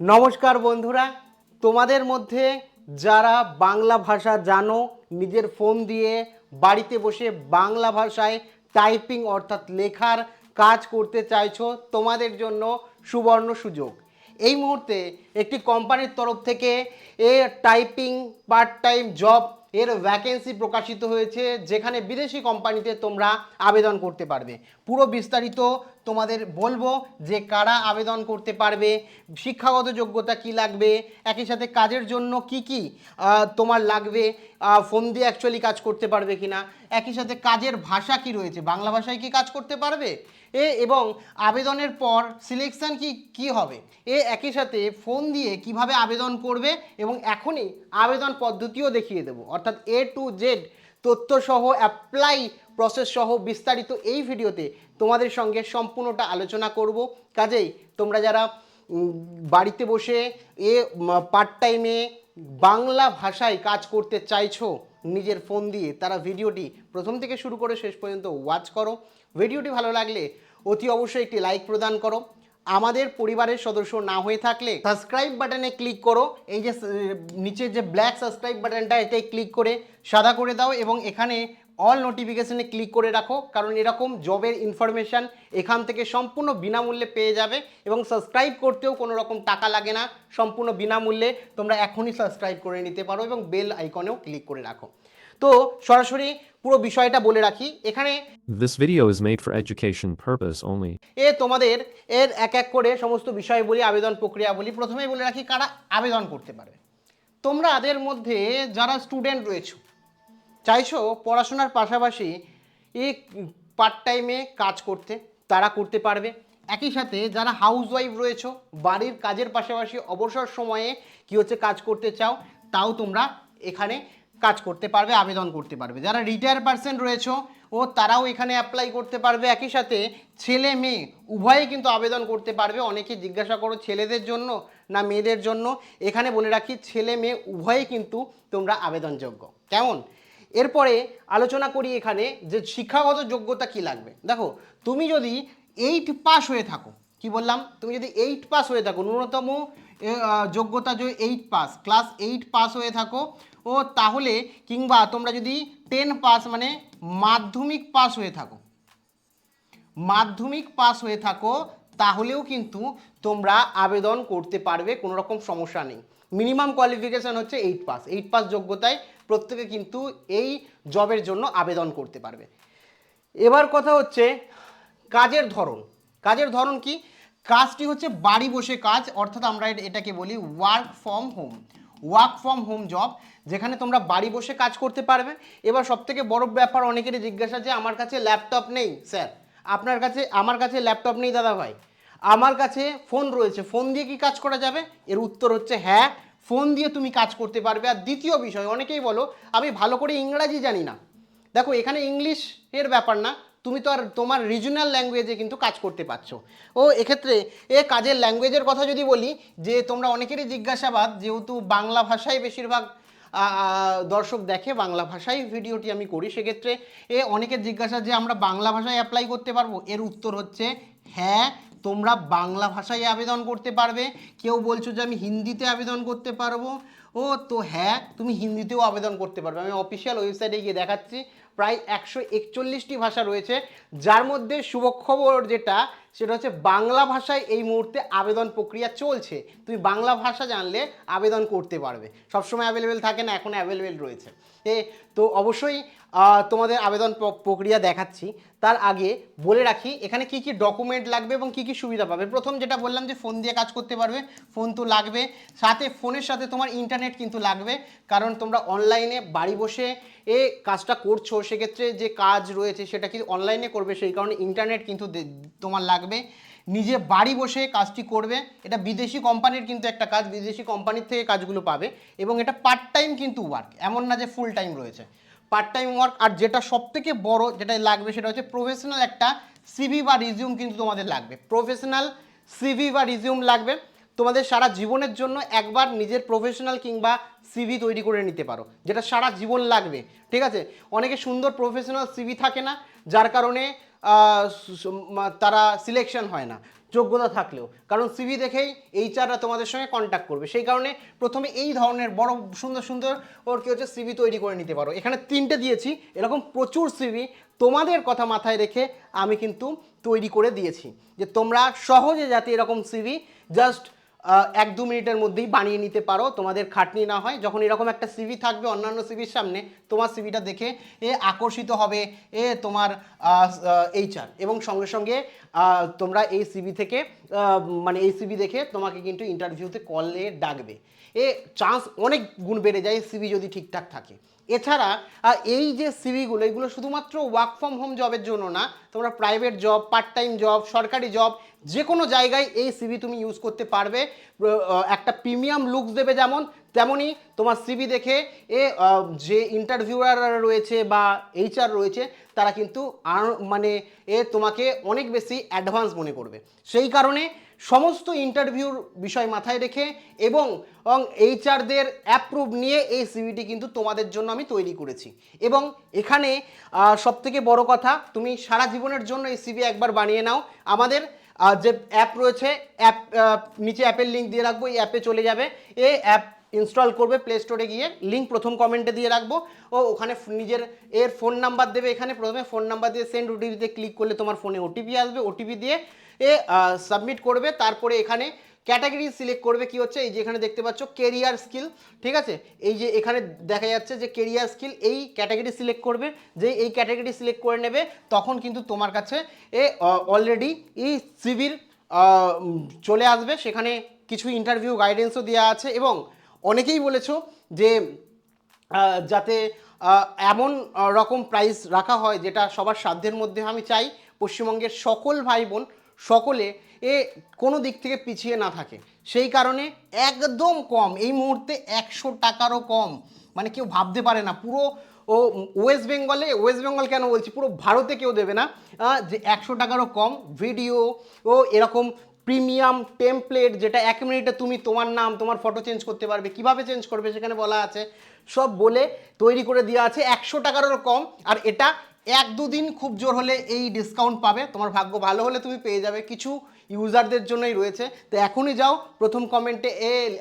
নমস্কার বন্ধুরা, তোমাদের মধ্যে যারা বাংলা ভাষা জানো, নিজের ফোন দিয়ে বাড়িতে বসে বাংলা ভাষায় টাইপিং অর্থাৎ লেখার কাজ করতে চাইছো, তোমাদের জন্য সুবর্ণ সুযোগ। এই মুহূর্তে একটি কোম্পানির তরফ থেকে টাইপিং পার্ট টাইম জব এর ভ্যাকেন্সি প্রকাশিত হয়েছে, যেখানে বিদেশি কোম্পানিতে তোমরা আবেদন করতে পারবে। পুরো বিস্তারিত তোমাদের বলবো যে কারা আবেদন করতে পারবে, শিক্ষাগত যোগ্যতা কি লাগবে, একই সাথে কাজের জন্য কি কি তোমার লাগবে, ফোন দিয়ে অ্যাকচুয়ালি কাজ করতে পারবে কিনা, একই সাথে কাজের ভাষা কি রয়েছে, বাংলা ভাষায় কি কাজ করতে পারবে এবং আবেদনের পর সিলেকশন কি হবে, একই সাথে ফোন দিয়ে কিভাবে আবেদন করবে এবং এখনই আবেদন পদ্ধতিও দেখিয়ে দেবো, অর্থাৎ A to Z তথ্যসহ অ্যাপ্লাই প্রসেস সহ বিস্তারিত এই ভিডিওতে তোমাদের সঙ্গে সম্পূর্ণটা আলোচনা করব। কাজেই তোমরা যারা বাড়িতে বসে পার্ট টাইমে বাংলা ভাষায় কাজ করতে চাইছো নিজের ফোন দিয়ে, তারা ভিডিওটি প্রথম থেকে শুরু করে শেষ পর্যন্ত ওয়াচ করো। ভিডিওটি ভালো লাগলে অতি অবশ্যই একটি লাইক প্রদান করো। আমাদের পরিবারের সদস্য না হয়ে থাকলে সাবস্ক্রাইব বাটনে ক্লিক করো, এই যে নিচের যে ব্ল্যাক সাবস্ক্রাইব বাটনটা, এটাই ক্লিক করে সাদা করে দাও এবং এখানে অল নোটিফিকেশনে ক্লিক করে রাখো, কারণ এরকম জবের ইনফরমেশান এখান থেকে সম্পূর্ণ বিনামূল্যে পেয়ে যাবে এবং সাবস্ক্রাইব করতেও কোনো রকম টাকা লাগে না, সম্পূর্ণ বিনামূল্যে তোমরা এখনই সাবস্ক্রাইব করে নিতে পারো এবং বেল আইকনেও ক্লিক করে রাখো। তো সরাসরি পুরো বিষয়টা বলে রাখি এখানে। This video is made for education purpose only. তোমাদের এক এক করে সমস্ত বিষয় বলি, আবেদন প্রক্রিয়া বলি। প্রথমেই বলে রাখি কারা আবেদন করতে পারবে। তোমরা এদের মধ্যে যারা স্টুডেন্ট রয়েছো, চাইছো পড়াশোনার পাশাপাশি এই পার্ট টাইমে কাজ করতে, তারা করতে পারবে। একই সাথে যারা হাউসওয়াইফ রয়েছো, বাড়ির কাজের পাশাপাশি অবসর সময়ে কি হচ্ছে কাজ করতে চাও, তাও তোমরা এখানে কাজ করতে পারবে, আবেদন করতে পারবে। যারা রিটায়ার পার্সন রয়েছো তারাও এখানে অ্যাপ্লাই করতে পারবে। একই সাথে ছেলে মেয়ে উভয়ই কিন্তু আবেদন করতে পারবে। অনেকে জিজ্ঞাসা করো ছেলেদের জন্য না মেয়েদের জন্য, এখানে বলে রাখি ছেলে মেয়ে উভয়ই কিন্তু তোমরা আবেদনযোগ্য। কেমন? এরপরে আলোচনা করি এখানে যে শিক্ষাগত যোগ্যতা কি লাগবে। দেখো, তুমি যদি 8 পাস হয়ে থাকো, কি বললাম, তুমি যদি 8 পাস হয়ে থাকো, ন্যূনতম যোগ্যতা যে 8 পাস, ক্লাস 8 পাস হয়ে থাকো তাহলে, কিংবা তোমরা যদি 10 পাস মানে মাধ্যমিক পাস হয়ে থাকো, তাহলেও কিন্তু তোমরা আবেদন করতে পারবে, কোনো রকম সমস্যা নেই। মিনিমাম কোয়ালিফিকেশান হচ্ছে 8 পাস। 8 পাস যোগ্যতায় প্রত্যেকে কিন্তু এই জবের জন্য আবেদন করতে পারবে। এবার কথা হচ্ছে কাজের ধরন কি? কাজটি হচ্ছে বাড়ি বসে কাজ, অর্থাৎ আমরা এটাকে বলি ওয়ার্ক ফ্রম হোম জব, যেখানে তোমরা বাড়ি বসে কাজ করতে পারবে। এবার সবথেকে বড় ব্যাপার, অনেকেরই জিজ্ঞাসা যে আমার কাছে ল্যাপটপ নেই স্যার, আমার কাছে ল্যাপটপ নেই দাদা ভাই, আমার কাছে ফোন রয়েছে, ফোন দিয়ে কি কাজ করা যাবে? এর উত্তর হচ্ছে হ্যাঁ, ফোন দিয়ে তুমি কাজ করতে পারবে। আর দ্বিতীয় বিষয়, অনেকেই বলো আমি ভালো করে ইংরাজি জানি না। দেখো, এখানে ইংলিশের ব্যাপার না, তুমি তো আর তোমার রিজনাল ল্যাঙ্গুয়েজে কিন্তু কাজ করতে পারছো। এক্ষেত্রে কাজের ল্যাঙ্গুয়েজের কথা যদি বলি, যে তোমরা অনেকেরই জিজ্ঞাসাবাদ, যেহেতু বাংলা ভাষায় বেশিরভাগ দর্শক দেখে, বাংলা ভাষায় ভিডিওটি আমি করি, সেক্ষেত্রে অনেকের জিজ্ঞাসা যে আমরা বাংলা ভাষায় অ্যাপ্লাই করতে পারবো। এর উত্তর হচ্ছে হ্যাঁ, তোমরা বাংলা ভাষায় আবেদন করতে পারবে। কেউ বলছো যে আমি হিন্দিতে আবেদন করতে পারবো, তো হ্যাঁ, তুমি হিন্দিতেও আবেদন করতে পারবে। আমি অফিসিয়াল ওয়েবসাইটে গিয়ে দেখাচ্ছি, প্রায় 141টি ভাষা রয়েছে, যার মধ্যে শুভখবর যেটা, সেটা হচ্ছে বাংলা ভাষায় এই মুহূর্তে আবেদন প্রক্রিয়া চলছে। তুমি বাংলা ভাষা জানলে আবেদন করতে পারবে। সবসময় অ্যাভেলেবেল থাকে না, এখন অ্যাভেলেবেল রয়েছে। তো অবশ্যই তোমাদের আবেদন প্রক্রিয়া দেখাচ্ছি। তার আগে বলে রাখি এখানে কি কি ডকুমেন্ট লাগবে এবং কি কি সুবিধা পাবে। প্রথম যেটা বললাম যে ফোন দিয়ে কাজ করতে পারবে, ফোন তো লাগবে, সাথে ফোনের সাথে তোমার ইন্টারনেট কিন্তু লাগবে, কারণ তোমরা অনলাইনে বাড়ি বসে কাজটা করছো, সেক্ষেত্রে যে কাজ রয়েছে সেটা কিন্তু অনলাইনে করবে, সেই কারণে ইন্টারনেট কিন্তু তোমার লাগবে। নিজে বাড়ি বসে কাজটি করবে, এটা বিদেশি কোম্পানির কিন্তু একটা কাজ, বিদেশি কোম্পানির থেকে কাজগুলো পাবে এবং এটা পার্ট টাইম কিন্তু ওয়ার্ক, এমন না যে ফুল টাইম রয়েছে, পার্ট টাইম ওয়ার্ক। আর যেটা সবথেকে বড় যেটা লাগবে সেটা হচ্ছে প্রফেশনাল একটা সিভি বা রিজিউম কিন্তু তোমাদের লাগবে। প্রফেশনাল সিভি বা রিজিউম লাগবে। তোমাদের সারা জীবনের জন্য একবার নিজের প্রফেশনাল কিংবা সিভি তৈরি করে নিতে পারো, যেটা সারা জীবন লাগবে। ঠিক আছে? অনেকে সুন্দর প্রফেশনাল সিভি থাকে না, যার কারণে তারা সিলেকশন হয় না। যোগ্যতা থাকলেও, কারণ সিভি দেখেই এইচআররা তোমাদের সঙ্গে কন্ট্যাক্ট করবে। সেই কারণে প্রথমে এই ধরনের বড় সুন্দর সুন্দর ওর কি হচ্ছে সিভি তৈরি করে নিতে পারো। এখানে 3টে দিয়েছি, এরকম প্রচুর সিভি তোমাদের কথা মাথায় রেখে আমি কিন্তু তৈরি করে দিয়েছি, যে তোমরা সহজে যাতে এরকম সিভি জাস্ট 1-2 মিনিটের মধ্যেই বানিয়ে নিতে পারো, তোমাদের খাটনি না হয়। যখন এরকম একটা সিভি থাকবে অন্যান্য সিভির সামনে, তোমার সিভিটা দেখে আকর্ষিত হবে তোমার এইচআর, এবং সঙ্গে সঙ্গে তোমরা এই সিভি থেকে মানে এই সিভি দেখে তোমাকে কিন্তু ইন্টারভিউতে কলে ডাকবে। চান্স অনেক গুণ বেড়ে যায় সিভি যদি ঠিকঠাক থাকে। এছাড়া এই যে সিভিগুলো, এগুলো শুধুমাত্র ওয়ার্ক ফ্রম হোম জবের জন্য না, তোমরা private job, part time job, সরকারি জব, যে কোনো জায়গায় এই সিভি তুমি ইউজ করতে পারবে। একটা প্রিমিয়াম লুকস দেবে যেমন, তেমনই তোমার সিভি দেখে যে ইন্টারভিউয়ার রয়েছে বা এইচআর রয়েছে তারা কিন্তু মানে তোমাকে অনেক বেশি অ্যাডভান্স মনে করবে। সেই কারণে সমস্ত ইন্টারভিউর বিষয় মাথায় রেখে এবং এইচআরদের অ্যাপ্রুভ নিয়ে এই সিভিটি কিন্তু তোমাদের জন্য আমি তৈরি করেছি। এবং এখানে সবথেকে বড় কথা, তুমি সারা জীবনের জন্য এই সিভি একবার বানিয়ে নাও। আমাদের যে অ্যাপ রয়েছে, অ্যাপ নিচে অ্যাপের লিঙ্ক দিয়ে রাখবো, এই অ্যাপে চলে যাবে, এই অ্যাপ ইনস্টল করবে প্লে স্টোরে গিয়ে, লিঙ্ক প্রথম কমেন্টে দিয়ে রাখবো। ওখানে নিজের ফোন নাম্বার দেবে, এখানে প্রথমে ফোন নাম্বার দিয়ে সেন্ড ওটিপিতে ক্লিক করলে তোমার ফোনে ওটিপি আসবে, ওটিপি দিয়ে সাবমিট করবে। তারপরে এখানে ক্যাটাগরি সিলেক্ট করবে, কি হচ্ছে এই যে এখানে দেখতে পাচ্ছ কেরিয়ার স্কিল, ঠিক আছে, এই যে এখানে দেখা যাচ্ছে যে কেরিয়ার স্কিল, এই ক্যাটাগরি সিলেক্ট করবে। যে এই ক্যাটাগরি সিলেক্ট করে নেবে তখন কিন্তু তোমার কাছে অলরেডি এই সিভির চলে আসবে। সেখানে কিছু ইন্টারভিউ গাইডেন্সও দেওয়া আছে, এবং অনেকেই বলেছো যে যাতে এমন রকম প্রাইস রাখা হয় যেটা সবার সাধ্যের মধ্যে। আমি চাই পশ্চিমবঙ্গের সকল ভাই বোন সকলে কোনো দিক থেকে পিছিয়ে না থাকে। সেই কারণে একদম কম, এই মুহূর্তে 100 টাকারও কম, মানে কেউ ভাবতে পারে না। পুরো ওয়েস্ট বেঙ্গল কেন বলছি, পুরো ভারতে কেউ দেবে না যে 100 টাকারও কম ভিডিও এরকম প্রিমিয়াম টেমপ্লেট, যেটা 1 মিনিটে তুমি তোমার নাম, তোমার ফটো চেঞ্জ করতে পারবে, কিভাবে চেঞ্জ করবে সেখানে বলা আছে, সব বলে তৈরি করে দেওয়া আছে 100 টাকারও কম। আর এটা 1-2 দিন খুব জোর হলে এই ডিসকাউন্ট পাবে, তোমার ভাগ্য ভালো হলে তুমি পেয়ে যাবে। কিছু ইউজারদের জন্যই রয়েছে, তো এখনই যাও, প্রথম কমেন্টে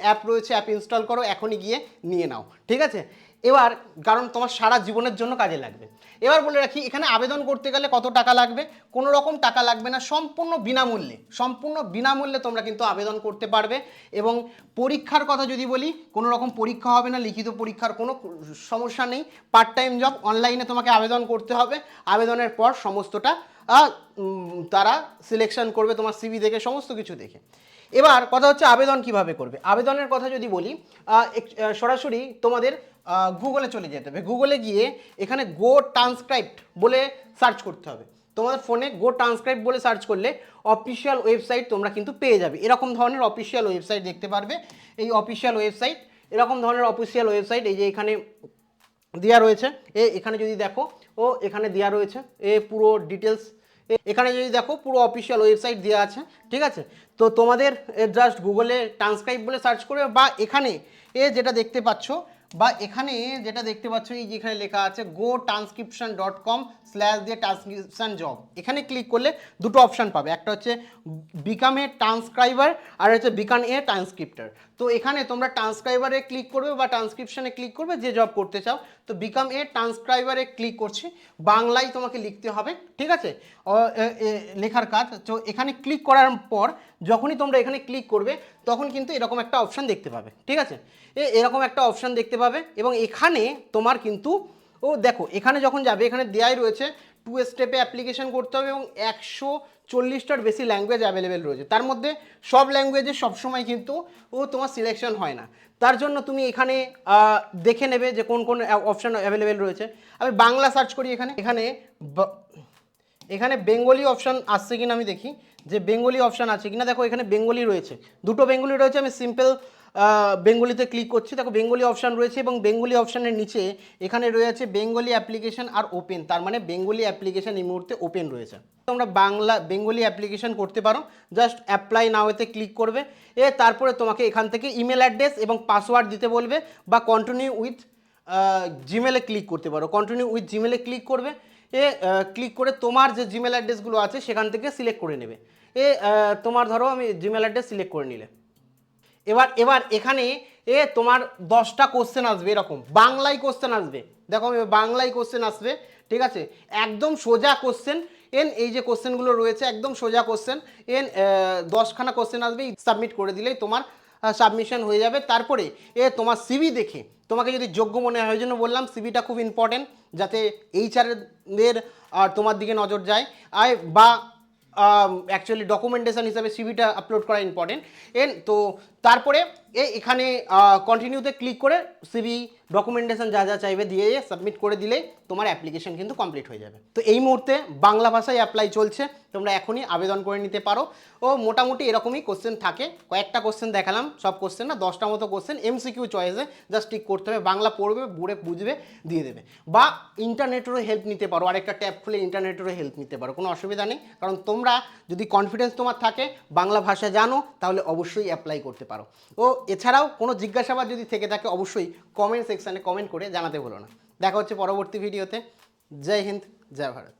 অ্যাপ রয়েছে, অ্যাপ ইনস্টল করো, এখনই গিয়ে নিয়ে নাও, ঠিক আছে। এবার কারণ তোমার সারা জীবনের জন্য কাজে লাগবে। এবার বলে রাখি, এখানে আবেদন করতে গেলে কত টাকা লাগবে? কোনো রকম টাকা লাগবে না, সম্পূর্ণ বিনামূল্যে তোমরা কিন্তু আবেদন করতে পারবে। এবং পরীক্ষার কথা যদি বলি, কোনো রকম পরীক্ষা হবে না, লিখিত পরীক্ষার কোনো সমস্যা নেই। পার্ট টাইম জব, অনলাইনে তোমাকে আবেদন করতে হবে। আবেদনের পর সমস্তটা তারা সিলেকশন করবে তোমার সিভি দেখে, সমস্ত কিছু দেখে। এবার কথা হচ্ছে আবেদন কিভাবে করবে। আবেদনের কথা যদি বলি, সরাসরি তোমাদের গুগলে চলে যেতে হবে। গুগলে গিয়ে এখানে গো ট্রান্সক্রাইবড বলে সার্চ করতে হবে। তোমাদের ফোনে গো ট্রান্সক্রাইব বলে সার্চ করলে অফিসিয়াল ওয়েবসাইট তোমরা কিন্তু পেয়ে যাবে। এরকম ধরনের অফিসিয়াল ওয়েবসাইট দেখতে পারবে। এই অফিসিয়াল ওয়েবসাইট, এরকম ধরনের অফিসিয়াল ওয়েবসাইট এই যে এখানে দেওয়া রয়েছে। এখানে যদি দেখো, এখানে দেওয়া রয়েছে পুরো ডিটেলস। এখানে যদি দেখো পুরো অফিসিয়াল ওয়েবসাইট দেওয়া আছে, ঠিক আছে। তো তোমাদের জাস্ট গুগলে ট্রান্সক্রাইব বলে সার্চ করবে, বা এখানে যেটা দেখতে পাচ্ছ, এই যেখানে লেখা আছে gotranscription.com/ট্রান্সক্রিপশন জব, এখানে ক্লিক করলে দুটো অপশান পাবে। একটা হচ্ছে বিকাম এ ট্রান্সক্রাইবার, আর হচ্ছে বিকাম এ ট্রান্সক্রিপ্টার। তো এখানে তোমরা ট্রান্সক্রাইবারে ক্লিক করবে বা ট্রান্সক্রিপশনে ক্লিক করবে, যে জব করতে চাও। তো বিকাম এ ট্রান্সক্রাইবারে ক্লিক করছি, বাংলায় তোমাকে লিখতে হবে, ঠিক আছে, লেখার কাজ। তো এখানে ক্লিক করার পর যখনই তোমরা এখানে ক্লিক করবে তখন কিন্তু এরকম একটা অপশান দেখতে পাবে, ঠিক আছে। এরকম একটা অপশান দেখতে পাবে, এবং এখানে তোমার কিন্তু দেখো, এখানে যখন যাবে এখানে দেয়াই রয়েছে 2 স্টেপে অ্যাপ্লিকেশন করতে হবে, এবং 140টার বেশি ল্যাঙ্গুয়েজ অ্যাভেলেবেল রয়েছে। তার মধ্যে সব ল্যাঙ্গুয়েজে সবসময় কিন্তু তোমার সিলেকশন হয় না। তার জন্য তুমি এখানে দেখে নেবে যে কোন কোন অপশান অ্যাভেলেবেল রয়েছে। আমি বাংলা সার্চ করি, এখানে বেঙ্গলি অপশান আসছে কিনা আমি দেখি যে বেঙ্গলি অপশান আছে কিনা। দেখো এখানে বেঙ্গলি রয়েছে, দুটো বেঙ্গলি রয়েছে। আমি সিম্পল বেঙ্গলিতে ক্লিক করছি, দেখো বেঙ্গলি অপশান রয়েছে, এবং বেঙ্গলি অপশানের নিচে এখানে রয়েছে বেঙ্গলি অ্যাপ্লিকেশন আর ওপেন, তার মানে বেঙ্গলি অ্যাপ্লিকেশন এই মুহূর্তে ওপেন রয়েছে। তোমরা বেঙ্গলি অ্যাপ্লিকেশন করতে পারো, জাস্ট অ্যাপ্লাই নাওতে ক্লিক করবে। তারপরে তোমাকে এখান থেকে ইমেল অ্যাড্রেস এবং পাসওয়ার্ড দিতে বলবে, বা কন্টিনিউ উইথ জিমেলে ক্লিক করতে পারো। কন্টিনিউ উইথ জিমেলে ক্লিক করবে, ক্লিক করে তোমার যে জিমেল অ্যাড্রেসগুলো আছে সেখান থেকে সিলেক্ট করে নেবে। তোমার ধরো আমি জিমেল অ্যাড্রেস সিলেক্ট করে নিলে, এবার এখানে তোমার 10টা কোশ্চেন আসবে, এরকম বাংলায় কোশ্চেন আসবে। দেখো আমি বাংলায় কোশ্চেন আসবে, ঠিক আছে, একদম সোজা কোশ্চেন। এই যে কোশ্চেনগুলো রয়েছে একদম সোজা কোশ্চেন। 10খানা কোশ্চেন আসবে, সাবমিট করে দিলেই তোমার সাবমিশন হয়ে যাবে। তারপরে তোমার সিভি দেখে তোমাকে যদি যোগ্য মনে হয়, ওই জন্য বললাম সিভিটা খুব ইম্পর্টেন্ট, যাতে এইচআরদের তোমার দিকে নজর যায় বা অ্যাকচুয়ালি ডকুমেন্টেশন হিসাবে সিভিটা আপলোড করা ইম্পর্টেন্ট। তো তারপরে এখানে কন্টিনিউতে ক্লিক করে সিভি ডকুমেন্টেশন যা যা চাইবে দিয়ে সাবমিট করে দিলেই তোমার অ্যাপ্লিকেশন কিন্তু কমপ্লিট হয়ে যাবে। তো এই মুহূর্তে বাংলা ভাষায় অ্যাপ্লাই চলছে, তোমরা এখনই আবেদন করে নিতে পারো। ও মোটামুটি এরকমই কোশ্চেন থাকে, কয়েকটা কোশ্চেন দেখালাম, সব কোশ্চেন না, 10টা মতো কোশ্চেন এমসিকিউ চয়েসে, জাস্ট টিক করতে হবে, বাংলা পড়বে, পড়ে বুঝবে, দিয়ে দেবে। বা ইন্টারনেটেরও হেল্প নিতে পারো, আরেকটা ট্যাব খুলে ইন্টারনেটেরও হেল্প নিতে পারো, কোনো অসুবিধা নেই। কারণ তোমরা যদি কনফিডেন্স তোমার থাকে, বাংলা ভাষা জানো, তাহলে অবশ্যই অ্যাপ্লাই করতে পারো। ও এছাড়াও কোনো জিজ্ঞাসাবাদ যদি থেকে থাকে অবশ্যই কমেন্ট সেকশানে কমেন্ট করে জানাতে ভুলো না। দেখা হচ্ছে পরবর্তী ভিডিওতে। জয় হিন্দ, জয় ভারত।